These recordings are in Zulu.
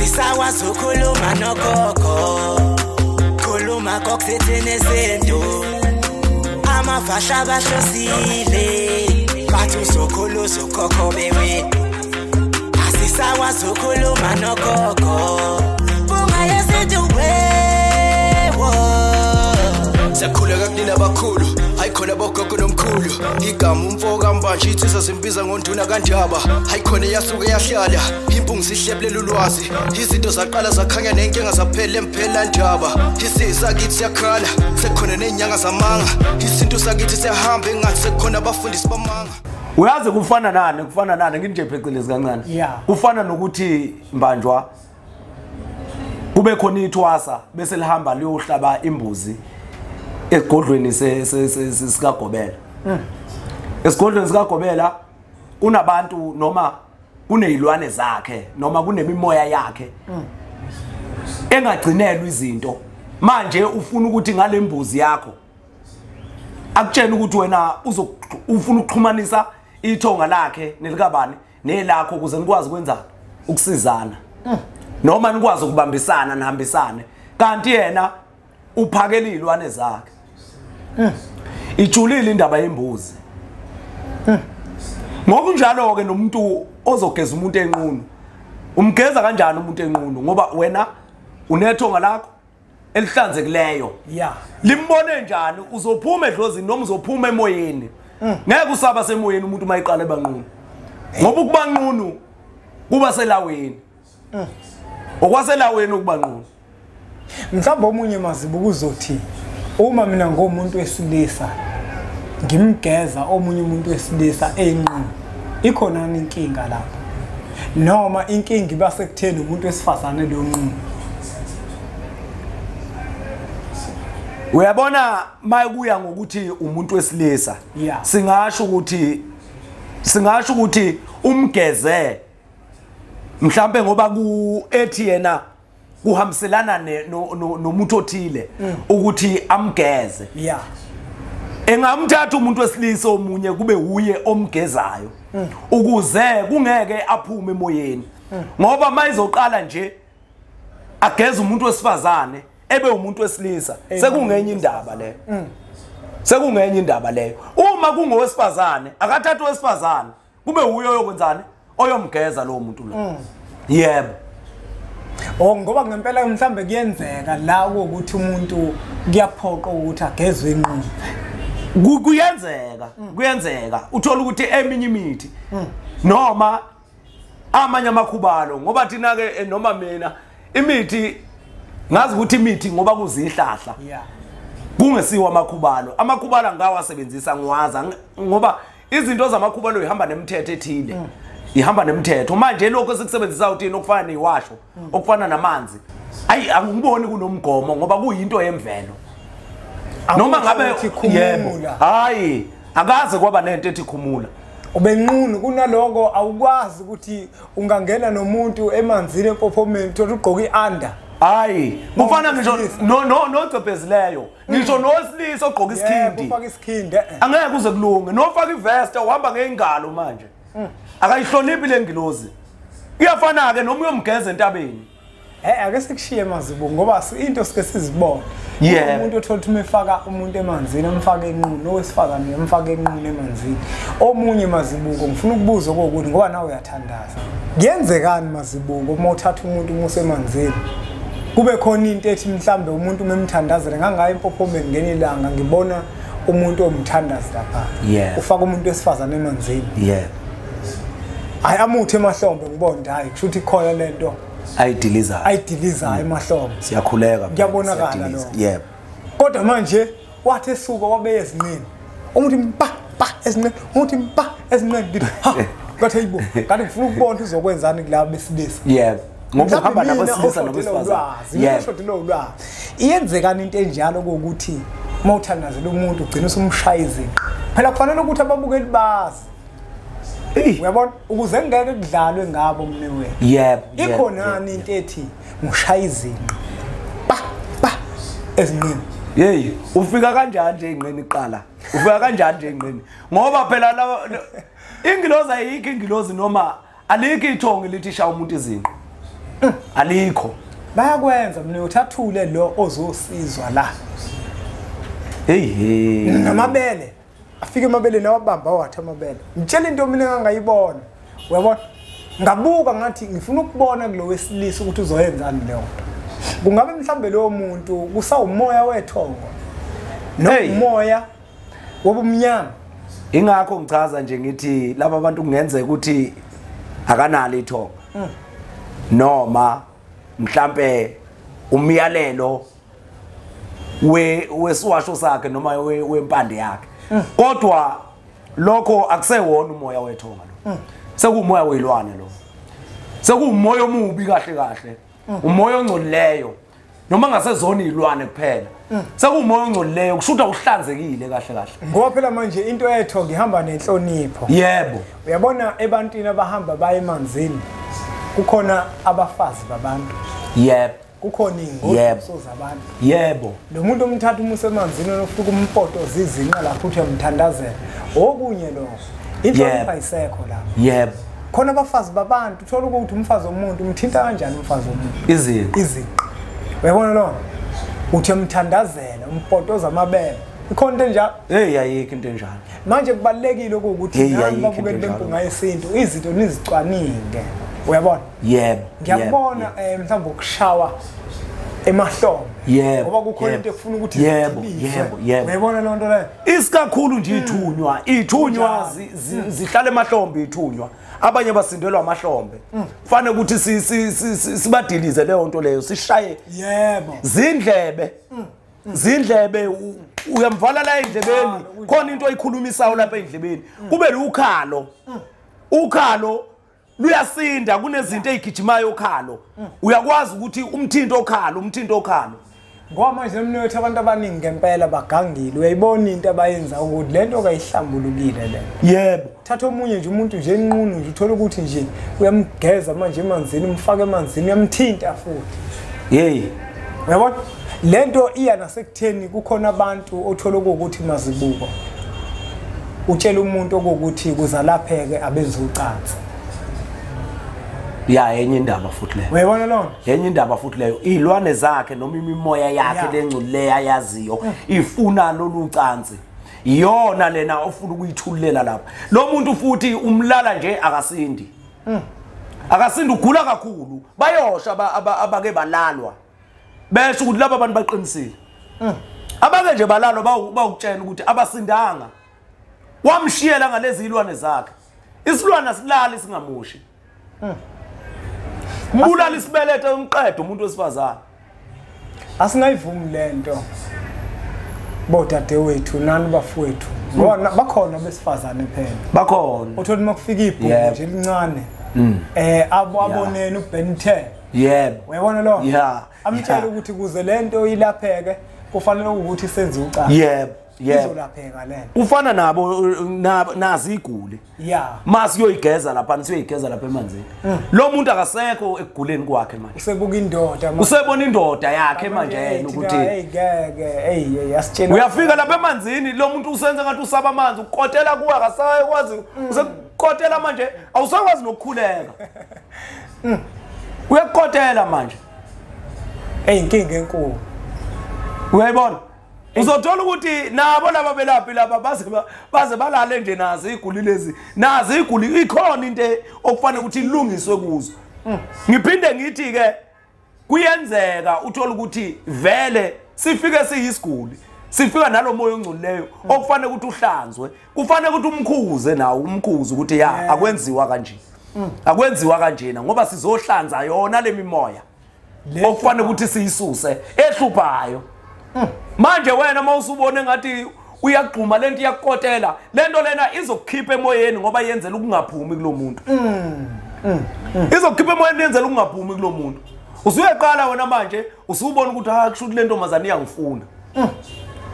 Asisakwazi ukukhuluma nogogo khuluma kokusethi nezinto amavasha bahlosile bathi uzokhuluza ugogo bewe asisakwazi ukukhuluma nogogo bungayesethi wewo Sakhuleka kunina abakhulu hayikhona bogogo nomkhulu igama umfoka mbanje itsisa simbiza ngonduna kanjaba hayikhona yasuke yahlala impungu sihlephlela ulwazi izinto zaqala zakhanya nenkinga zaphela emphela njaba isisa kithi siyakhala sekukhona nenyanga zamanga izinto sakithi siyahamba engathi sekukhona abafundisi bamanga. Uyazi kufana nani nginje phecelezi kancane kufana nokuthi mbanjwa kube khona ithwasa bese lihamba liyohlaba imbuzi esigodlweni sikaGobela. Esigodlweni sikaGobela kunabantu noma kunezilwane zakhe noma kunemimoya yakhe engagcinelwa izinto manje ufuna ukuthi ngalembuzi yakho akutshela ukuthi wena ufuna ukuxhumanisa ithonga lakhe nelikabani nelakho ukuze nikwazi ukwenza ukusizana noma nikwazi ukubambisana nihambisane kanti yena uphakela izilwane zakhe ijulile indaba yembuzi ngokunjalo ke nomuntu ozogeza umuntu enqunu umgeza kanjani umuntu enqunu ngoba wena unethonga lakho elihlanzekileyo limbone njani uzophuma edlozini noma uzophuma emoyeni ngeke usaba semoyeni umuntu mayiqala ebanqunu ngoba ukubanqunu kuba selaweni okwaselaweni ukubanqunu mhlawumbe omunye mazibuko uzothi uma mina ngomuntu wesilisa ngimgeza omunye umuntu wesilisa enqunu ikhona inkinga lapho noma inkinga iba sekutheni umuntu wesifazane lo nqunu. Uyabona mayikuya ngokuthi umuntu wesilisa singasho ukuthi umgeze mhlambe ngoba ethi yena kuhamselana nomuntu othile ukuthi amgeze engamthatha umuntu wesilisa omunye kube uye omgezayo ukuze kungeke aphume emoyeni ngoba mayizoqala nje ageza umuntu wesifazane ebe umuntu wesilisa sekungenye indaba leyo sekungenye indaba leyo uma kungowesifazane akathatha owesifazane kube uyo oyokwenzani oyomgeza lo muntu lo yebo ngoba ngempela mhlambe kuyenzeka la ukuthi umuntu kuyaphoqa ukuthi agezwe inqunu kuyenzeka uthola ukuthi eminye imithi noma amanye amakhubalo ngoba thina ke noma mina imithi ngazi ukuthi imithi ngoba kuzihlahla kungesiwa amakhubalo ngawasebenzisa ngwaza ngoba izinto zamakhubalo ihamba nemithetho ethile ihamba nemithetho manje lokho esikusebenzisa uthini okufana neyiwasho okufana namanzi angiboni kunomgomo ngoba kuyinto yemvelo noma ngabe hayi akaze kwaba nento ethi khumula ubenqunu kunaloko awukwazi ukuthi ungangena nomuntu emanzini empophomeni uthi ugqoka ianda hayi kufana ngisho nocebhezileyo ngisho nosilisa ogqoka isikhindi ufaka isikhindi angeke kuze kulunge nofaka ivest uhamba ngeingalo manje akayihloniphi lengilozi iyafana ke noma uyomgeza entabeni ake sikushiye mazibuko ngoba into sike sizibona umuntu othola ukuthi umefaka umuntu emanzini umfaka enqunu owesifazane umfaka enqunu emanzini omunye mazibuko ngifuna ukubuza ukuthi ngoba nawe uyathandaza kuyenzekani mazibuko uma uthatha umuntu umuse emanzini kube khona into ethi mhlambe umuntu memthandazele ngangaye empophomeni ngene ilanga ngibona umuntu omthandaza lapha ufaka umuntu wesifazane emanzini hayi amuthe emahlombe ngibona hayi kusho ukuthi ikhona lento ayidilizayo emahlombe siyakhuleka ngiyabonakala lo kodwa manje wathi esuka wabe ezinqini umuntu mpa ezinqini umuntu mpa ezinqini ngathi hayibo kanti ngifuna ukubona uzokwenzani kulabo besilisa ngoba uhamba nabesilisa nobesifazane yeshodilo ulwazi iyenzekana into enjalo ukuthi mawuthandazela umuntu ugcina usumshaya izinqa phela kufanele ukuthi ababukeli bazi uyabona ukuze ngeke kudlalwe ngabo mne wena ikhonani into ethi ngishaya izinqa ezinqini ufika kanjani nje enqini iqala ufika kanjani nje enqini ngoba phela la ingilozi ayikho ingilozi noma alikho ithonga lithi shaya umuntu izinqa alikho bayakwenza mina uthathule lo ozosizwa la hey namabele afike amabele nawabamba wathi amabele ngitshela into mina engangayibona uyabona ngabuka ngathi ngifuna ukubona kulo wesilisa ukuthi uzoyenzani leyo nto kungabe mhlambe lo muntu kusawumoya wethongo nomoya wobumnyama ingakho ngichaza nje ngithi laba abantu kungenzeka ukuthi akanalo ithongo noma mhlambe umyalelo wesiwasho sakhe noma wempande yakhe kodwa lokho akusewona umoya wethonga lo sekuumoya welwane lo sekuumoya omubi kahle umoya ongcolileyo noma ngasezona izilwane kuphela sekuumoya ongcolileyo kushuda uhlanzekile kahle ngoba phela manje into yethonga ihamba nenhlonipho yebo uyabona ebantwini abahamba baye emanzini kukhona abafazi babantu yebo kukhona ingozi zabantu yebo lo muntu omthatha umuse emanzini ofika umpoto zizinqa lapho uthi uyamthandazela okunye lo inhlonipho ayisekho la yebo khona abafazi babantu uthola ukuthi umfazi womuntu umthinta kanjani umfazi womuntu izinqa uyabona lo uthi uyamthandazela umpotoza amabele ikhona into enjalo ayikho into enjalo manje kubalekile ukuthi nami babukeli bempunga yesintu izinto nizicwaninge uyabona yebo ngiyabona mhlawumbe ukushawa emahlombe ngoba kukhona into ekufuna ukuthi yebo uyabona lo nto leyo isikakhulu nje ithunywa zihlala emahlombe ithunywa abanye basindelwa amahlombe kufanele ukuthi sibadilize leyo nto leyo sishaye yebo zindlebe uyamvala la endlebeni khona into oyikhulumisayo lapha endlebeni kube ukhalo luyasinda kunezinto ezigijimayo ukhalo uyakwazi ukuthi umthinto okhalo ngoba manje mnethu abantu abaningi ngempela bagangile uyayibona into abayenza ukuthi lento kayihlambulukile le yebo thatha omunye nje umuntu nje enqunu nje uthola ukuthi nje uyamgeza manje emanzini umfaka emanzini uyamthinta futhi uyabona lento iya nasekutheni kukhona abantu othola ukuthi mazibuko utshela umuntu ukuthi kuzalapheke abenza ucansi enye indaba futhi leyo uyabona lona enye indaba futhi leyo izilwane zakhe noma imimoya yakhe lengculileyo ayaziyo ifuna lolucansi iyona lena ofuna ukuyithulela lapha lo muntu futhi umlala nje akasindi ugula kakhulu bayosha abake balalwa besho ukuthi laba abantu baqinisile abake nje balalwa bawukutshela ukuthi abasindanga wamshiyela ngalezi izilwane zakhe isilwane asilali singamushi mbulala isibelethe umqedwe umuntu wesifazana asingayivumi lento bodade wethu nani bafowethu ngoba bakhona besifazane phela bakhona uthola makufika ibhuku nje elincane abonene uBente yebo uyabona lo amtshela ukuthi kuze lento ilapheke kufanele ukuthi senze ucansi yebo izolapheka lento ufana nabo nazi igule masiyoyigeza lapha siyoyigeza lapha emanzini lo muntu akasekho ekuguleni kwakhe manje usebuka indoda manje usebona indoda yakhe manje yena ukuthi ngeke yasitshela uyafika lapha emanzini lo muntu usenza ngathi usaba amanzi ukotela kuwe akasayikwazi usekukotela manje awusakwazi nokukhuleka uyakotela manje inkinga enkulu uyayibona uzothola ukuthi nabo laba belaphi laba baze balale nje nazi iguli lezi nazi iguli ikhona into okufanele ukuthi ilungiswe kuzo ngiphinde ngithi ke kuyenzeka uthola ukuthi vele sifike siyisiguli sifika nalomoya ongcolileyo okufanele ukuthi uhlanzwe kufanele ukuthi umkhuze nawo umkhuze ukuthi akwenziwa kanje akwenziwa kanjena ngoba sizohlanza yona lemimoya okufanele ukuthi siyisuse ehluphayo manje wena mawusubone ngathi uyagquma lento iyakotela lento lena izokukhipha emoyeni ngoba yenzela ukungaphumi kulomuntu izokukhipha emoyeni yenzela ukungaphumi kulomuntu usuyeqala wena manje usubona ukuthi kushuthi lento mazani iyangifuna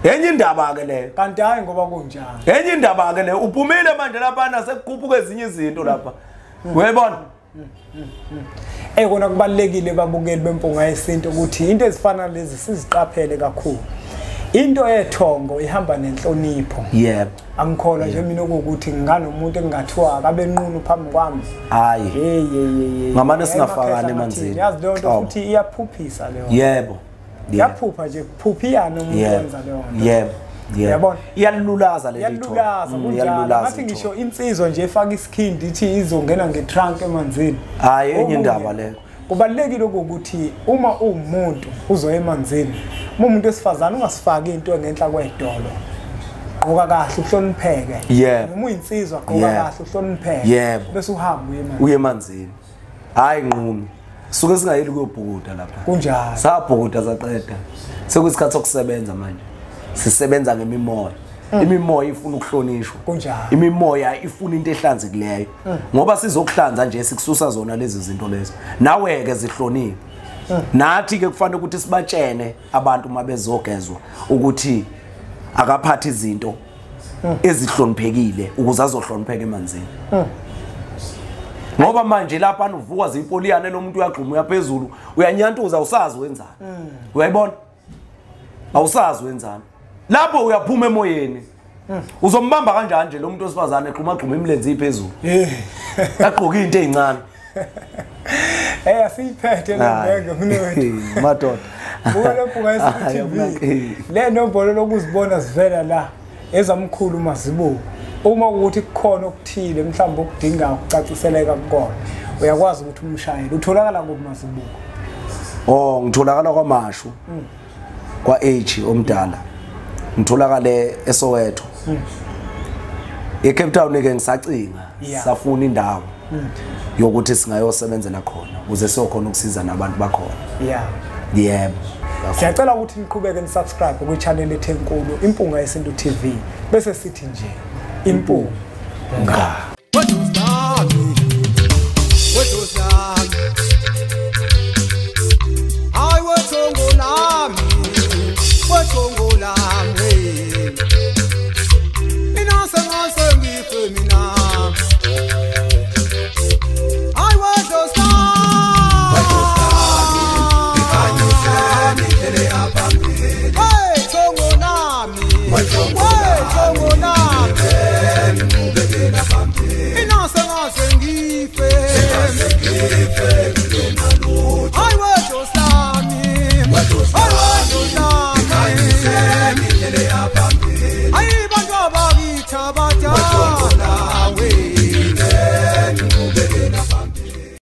enye indaba ke leyo kanti hayi ngoba kunjani enye indaba ke leyo uphumile manje lapha nasekukhuphuka ezinye izinto lapha uyayibona kona kubalekile babukeli bempunga yesinto ukuthi into ezifana lezi siziqaphele kakhulu into ethongo ihamba nenhlonipho. Yebo. Angikholwa nje mina ukuthi nganomuntu engathiwa akabe enqunu phambi kwami. Hayi. Ngamane singafakani emanzini. Yazi leyo nto futhi iyaphuphisa leyo. Yebo. Yaphupha nje kuphuphiana umuntu wenza leyo nto. Yebo. Yabona? Iyalulaza le litho. Iyalulaza. Ngathi ngisho insizwa nje efaka isikhindi ithi izongena ngetrunk emanzini. Hayi enye indaba leyo. Kubalekile ukuthi uma umuntu uzoya emanzini, umuntu wesifazana ungasifaki into engenhla kwedolo. Gqoka kahle uhlonipheke. Noma uyinsizwa gqoka kahle uhlonipheke. Bese uhamba uye emanzini. Hayi nqunu. Suke singayeli kuyobhukuda lapha. Kunjani? Sabhukuda saqeda. Sekuyisikhathi sokusebenza manje. Sisebenza ngemimoya. Imimoya ifuna ukuhlonishwa. Kunjani? Imimoya ifuna into ehlanzekileyo. Ngoba sizokuhlanza nje sikususa zona lezi zinto lezo. Nawe ke zihloniphe. Nathi ke kufanele ukuthi sibatshene abantu mabezogezwa ukuthi akaphathi izinto ezihloniphekile ukuze azohlonipheka emanzini. Ngoba manje lapha uvuka zipoliyane lomuntu uyagquma uyaphezulu uyanyantuza awusazi wenzani. Uyayibona? Awusazi wenzani. Lapho uyaphuma emoyeni. Uzombamba kanjani nje lo muntu osifazane egquma imilenze iphezulu. Aqoka into ezincane. Asiyiphethe lembenge kunewethu. Madoda. Buka lapho ngayithi le nombolo lokuzibona sivela la ezamkhulu mazibuko. Uma ukuthi kukhona okuthile mhlawumbe okudinga ukucaciseleka kukona, uyakwazi ukuthi umshayeli utholakala ngokumazibuko. Ngitholakala kwaMashu. Kwa H omdala. Ngitholakale eSoweto. eCape Town ke ngisacinga safuna indawo yokuthi singayosebenzela khona ukuze siyokhona ukusiza nabantu bakhona. Yebo. Siyacela ukuthi niqhubeke nisubscribe ku channel ethu enkulu Impunga Yesintu TV bese sithi nje impunga. Hey, Tongo Nami.